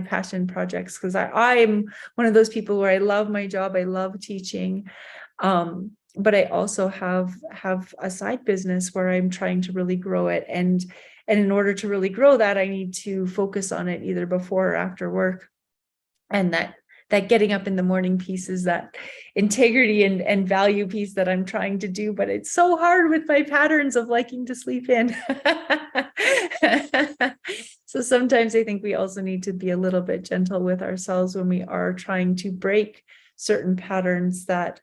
[SPEAKER 2] passion projects, because I'm one of those people where I love my job, I love teaching, but I also have a side business where I'm trying to really grow it, and in order to really grow that, I need to focus on it either before or after work. And that getting up in the morning piece is that integrity and value piece that I'm trying to do, but it's so hard with my patterns of liking to sleep in. So sometimes I think we also need to be a little bit gentle with ourselves when we are trying to break certain patterns that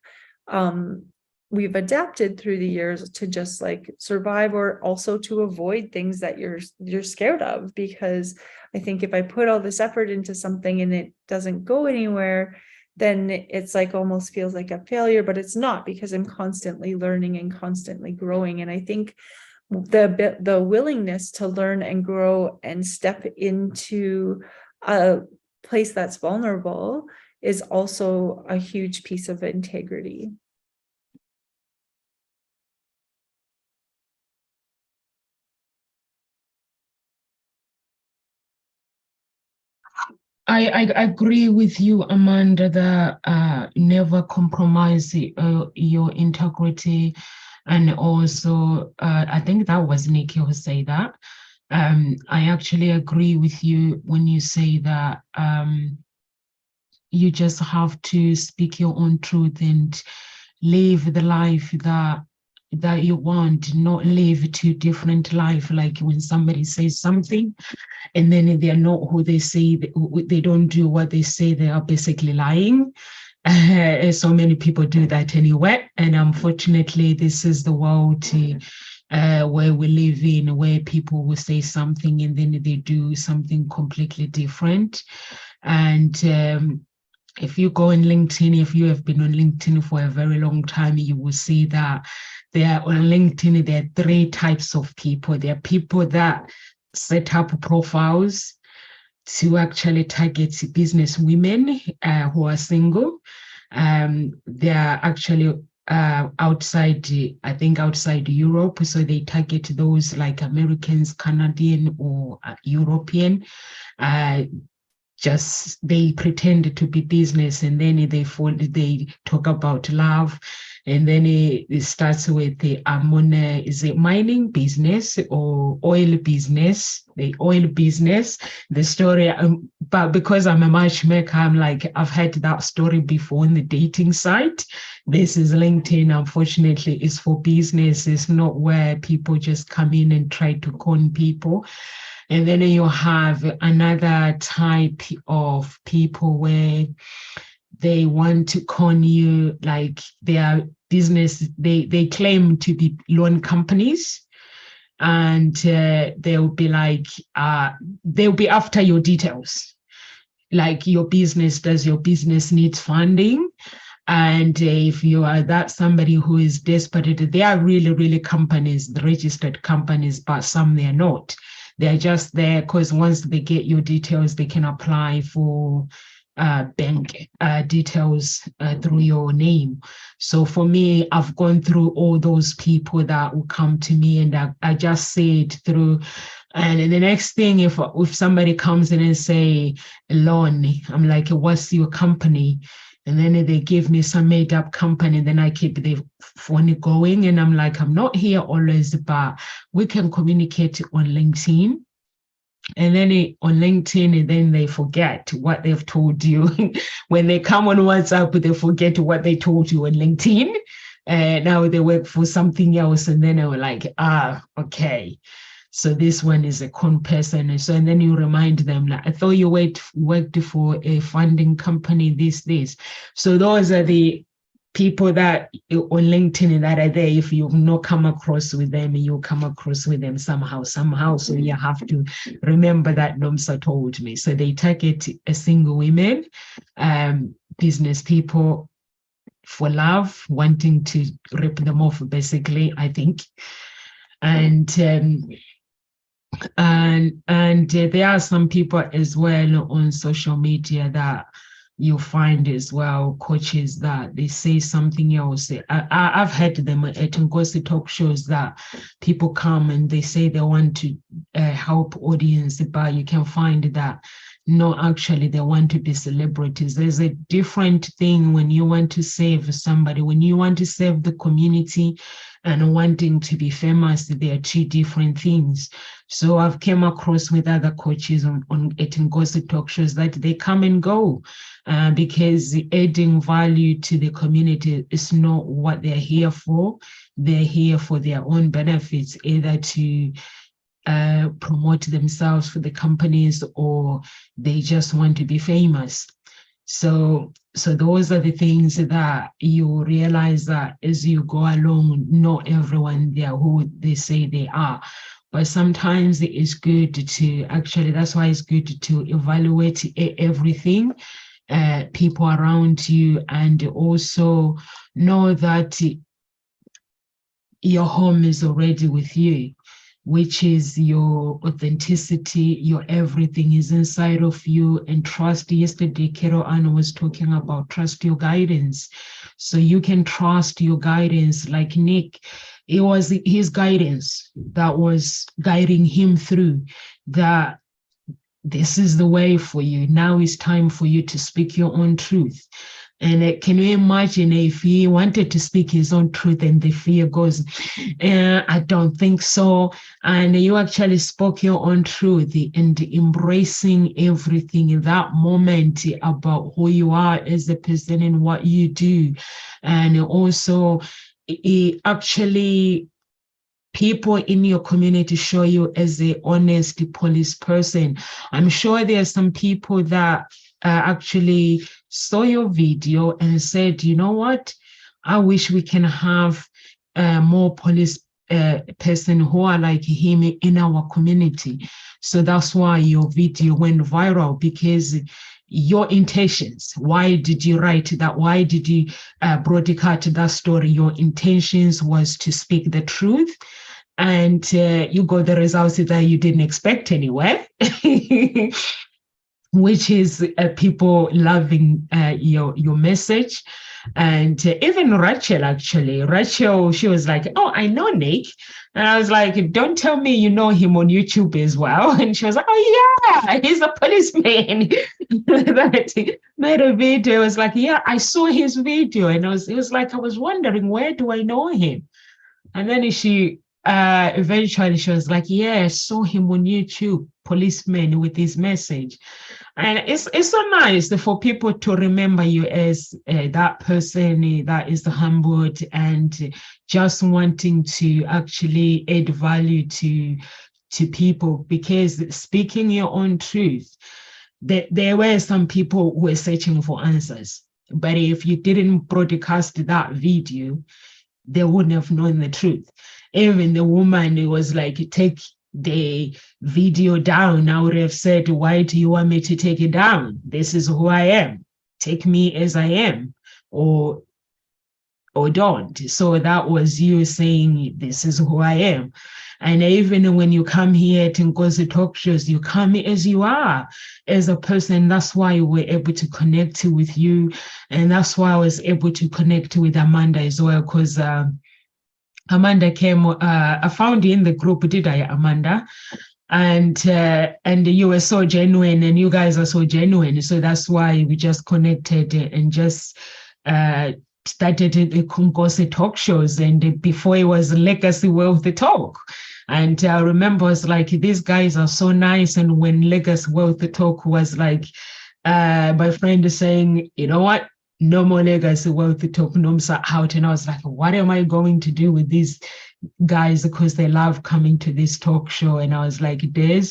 [SPEAKER 2] we've adapted through the years to just like survive, or also to avoid things that you're scared of. Because I think if I put all this effort into something and it doesn't go anywhere, then it's like almost feels like a failure, but it's not, because I'm constantly learning and constantly growing. And I think the willingness to learn and grow and step into a place that's vulnerable is also a huge piece of integrity.
[SPEAKER 1] I agree with you, Amanda, that never compromise your integrity. And also, I think that was Nikki who said that. I actually agree with you when you say that you just have to speak your own truth and live the life that you want, not live two different life. Like when somebody says something and then they're not who they say, they don't do what they say, they are basically lying. So many people do that anyway. And unfortunately, this is the world where we live in, where people will say something and then they do something completely different. And if you go on LinkedIn, if you have been on LinkedIn for a very long time, you will see that there on LinkedIn, there are three types of people. There are people that set up profiles to actually target business women who are single. They are actually outside Europe. So they target those like Americans, Canadian, or European. Just they pretend to be business, and then they talk about love, and then it starts with the is it mining business or oil business? The oil business, the story. But because I'm a matchmaker, I'm like, I've heard that story before in the dating site. This is LinkedIn. Unfortunately, it's for business. It's not where people just come in and try to con people. And then you have another type of people where they want to con you, like they are business, they claim to be loan companies, and they'll be like, they'll be after your details. Like, does your business need funding? And if you are that somebody who is desperate, they are really, really companies, the registered companies, but some they're not. They're just there because once they get your details, they can apply for bank details through your name. So for me, I've gone through all those people that will come to me, and I just say it through. And the next thing, if somebody comes in and say loan, I'm like, what's your company? And then they give me some made up company, then I keep the phone going. And I'm like, I'm not here always, but we can communicate on LinkedIn. And then on LinkedIn, and then they forget what they've told you. When they come on WhatsApp, they forget what they told you on LinkedIn. And now they work for something else. And then they were like, okay. So this one is a con person. And then you remind them, like, I thought you worked for a funding company, this. So those are the people that on LinkedIn that are there. If you've not come across with them, you'll come across with them somehow. So you have to remember that Nomsa told me. So they target a single women, business people for love, wanting to rip them off, basically, I think. And there are some people as well on social media that you find as well, coaches that they say something else. I've heard them at Ngozi talk shows that people come and they say they want to help audience, but you can find that no, actually they want to be celebrities. There's a different thing when you want to save somebody, when you want to save the community and wanting to be famous. They are two different things. So I've came across with other coaches on Ngozi talk shows that they come and go because adding value to the community is not what they're here for. They're here for their own benefits, either to promote themselves for the companies, or they just want to be famous. So those are the things that you realize that as you go along, not everyone there who they say they are. But sometimes it is good to actually, that's why it's good to evaluate everything, people around you, and also know that your home is already with you, which is your authenticity, your everything is inside of you. And trust. Yesterday, Kero Anna was talking about trust your guidance. So you can trust your guidance. Like Nick, it was his guidance that was guiding him through that. This is the way for you. Now it's time for you to speak your own truth. And can you imagine if he wanted to speak his own truth and the fear goes, I don't think so. And you actually spoke your own truth and embracing everything in that moment about who you are as a person and what you do. And also actually people in your community show you as a honest police person. I'm sure there are some people that actually saw your video and said, you know what, I wish we can have more police person who are like him in our community. So that's why your video went viral, because your intentions, why did you write that? Why did you broadcast that story? Your intentions was to speak the truth, and you got the results that you didn't expect anyway. Which is people loving your message. And even Rachel, she was like, oh, I know Nick. And I was like, don't tell me you know him on YouTube as well. And she was like, oh yeah, he's a policeman. That made a video. I was like, yeah, I saw his video. And it was like, I was wondering, where do I know him? And then she eventually she was like, yeah, I saw him on YouTube, policeman, with his message. And it's so nice for people to remember you as that person that is humbled and just wanting to actually add value to people, because speaking your own truth, there were some people who were searching for answers. But if you didn't broadcast that video, they wouldn't have known the truth. Even the woman, it was like, take the video down. I would have said, why do you want me to take it down? This is who I am. Take me as I am, or don't. So that was you saying, this is who I am. And even when you come here to Ngozi talk shows, you come as you are, as a person. That's why we're able to connect with you. And that's why I was able to connect with Amanda as well, because Amanda came, I found you in the group, did I, Amanda? And you were so genuine, and you guys are so genuine. So that's why we just connected and just started the Ngozi talk shows. And before it was Legacy Wealth Talk. And I remember I was like, these guys are so nice. And when Legacy Wealth Talk was like, my friend is saying, you know what? No more Legacy Wealth Talk, NOMSA out. And I was like, what am I going to do with these guys? Because they love coming to this talk show. And I was like, Des,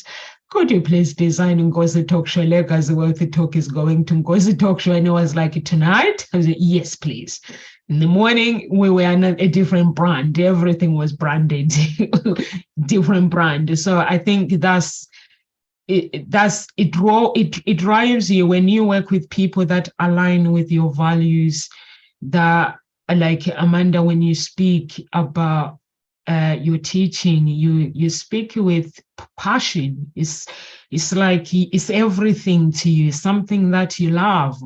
[SPEAKER 1] could you please design Ngozi talk show? Legacy Wealth Talk is going to Ngozi talk show. And it was like, tonight? I was like, yes, please. In the morning, we were a different brand. Everything was branded, different brand. So I think it drives you when you work with people that align with your values, that, like Amanda, when you speak about your teaching, you speak with passion. It's like it's everything to you, something that you love.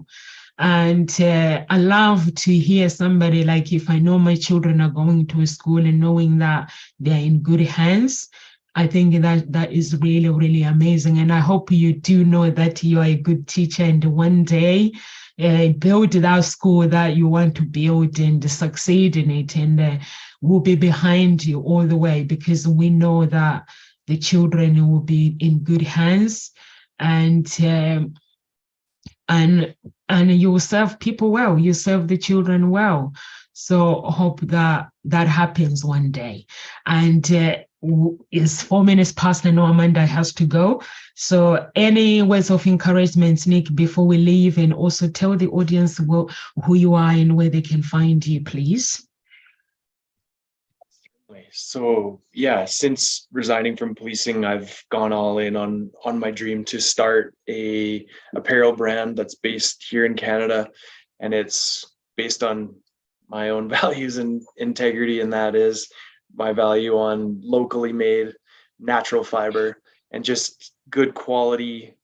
[SPEAKER 1] And I love to hear somebody, like, if I know my children are going to a school and knowing that they're in good hands, I think that is really, really amazing. And I hope you do know that you are a good teacher, and one day build that school that you want to build and succeed in it. And we'll be behind you all the way, because we know that the children will be in good hands, and you will serve people well. You serve the children well. So hope that happens one day. And it's 4 minutes past. I know Amanda has to go. So any words of encouragement, Nick, before we leave, and also tell the audience who you are and where they can find you, please.
[SPEAKER 3] So yeah, since resigning from policing, I've gone all in on my dream to start a apparel brand that's based here in Canada, and it's based on my own values and integrity, and that is my value on locally made natural fiber and just good quality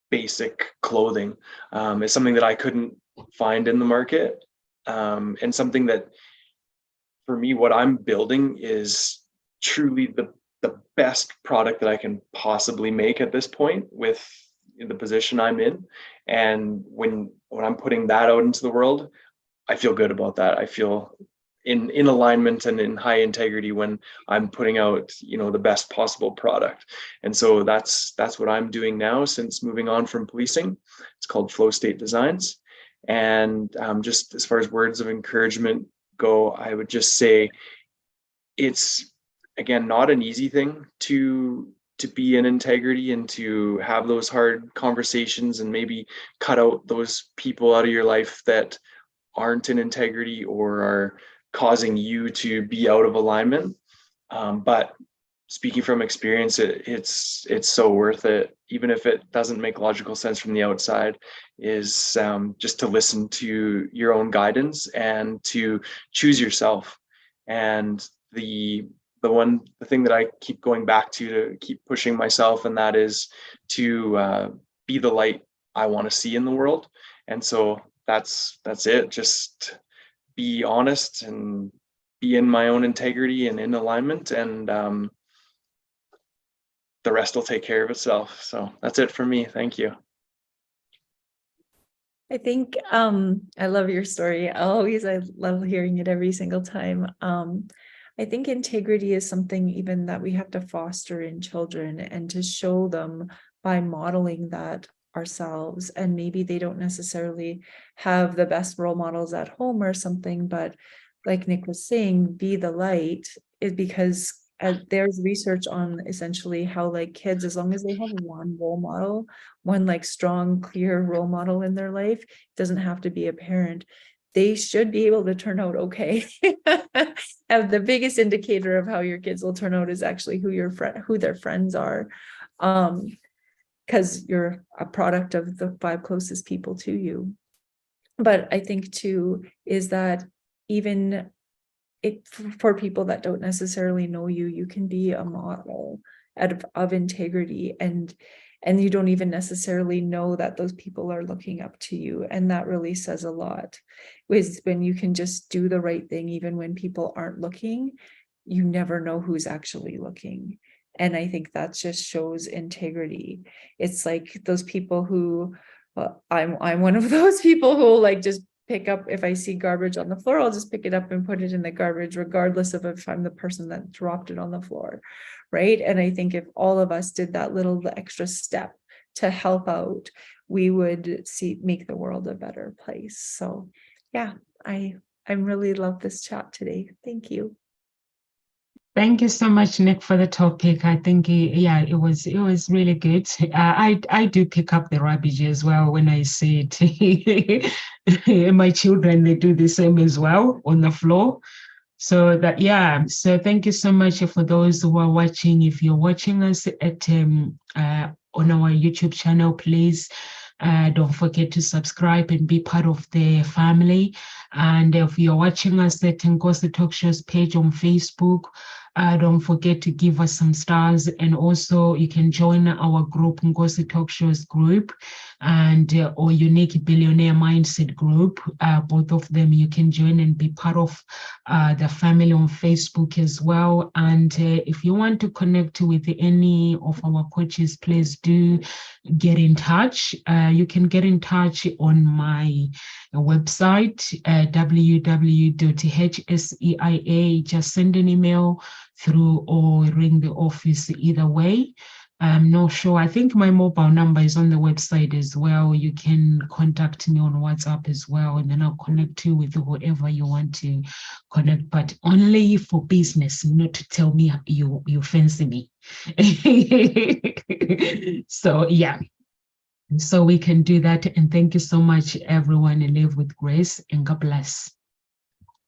[SPEAKER 3] basic clothing. Is something that I couldn't find in the market, and something that, for me, what I'm building is truly the best product that I can possibly make at this point with the position I'm in. And when I'm putting that out into the world, I feel good about that. I feel in alignment and in high integrity when I'm putting out, the best possible product. And so that's what I'm doing now since moving on from policing. It's called Flow State Designs. And just as far as words of encouragement go, I would just say it's, again, not an easy thing to be in integrity and to have those hard conversations and maybe cut out those people out of your life that aren't in integrity or are causing you to be out of alignment. But speaking from experience, it's so worth it, even if it doesn't make logical sense from the outside, is just to listen to your own guidance and to choose yourself. And the thing that I keep going back to keep pushing myself, and that is to be the light I want to see in the world. And so that's it. Just be honest and be in my own integrity and in alignment, and the rest will take care of itself. So that's it for me. Thank you.
[SPEAKER 2] I think I love your story. I love hearing it every single time. I think integrity is something even that we have to foster in children and to show them by modeling that ourselves. And maybe they don't necessarily have the best role models at home or something, but like Nick was saying, be the light, is because there's research on essentially how like kids, as long as they have one role model, one like strong, clear role model in their life, doesn't have to be a parent, they should be able to turn out okay. And the biggest indicator of how your kids will turn out is actually who their friends are. Because you're a product of the 5 closest people to you. But I think too is that even for people that don't necessarily know you, you can be a model of integrity, and you don't even necessarily know that those people are looking up to you. And that really says a lot, is when you can just do the right thing even when people aren't looking. You never know who's actually looking. And I think that just shows integrity. It's like those people who, I'm one of those people who like just pick up, if I see garbage on the floor, I'll just pick it up and put it in the garbage, regardless of if I'm the person that dropped it on the floor, right? And I think if all of us did that little extra step to help out, we would make the world a better place. So yeah, I really love this chat today. Thank you.
[SPEAKER 1] Thank you so much, Nick, for the topic. I think, it was really good. I do pick up the rubbish as well when I see it. My children, they do the same as well on the floor. So thank you so much for those who are watching. If you're watching us on our YouTube channel, please don't forget to subscribe and be part of the family. And if you're watching us at Ngozi Talk Show's page on Facebook, don't forget to give us some stars. And also you can join our group, Ngozi Talk Show's group, and or Unique Billionaire Mindset group. Both of them you can join and be part of the family on Facebook as well. And if you want to connect with any of our coaches, please do get in touch. You can get in touch on my website, www.hseia. Just send an email through or ring the office, either way. I'm not sure. I think my mobile number is on the website as well. You can contact me on WhatsApp as well, and then I'll connect you with whoever you want to connect, but only for business, not to tell me you fancy me. So yeah, so we can do that. And thank you so much, everyone, and live with grace, and God bless.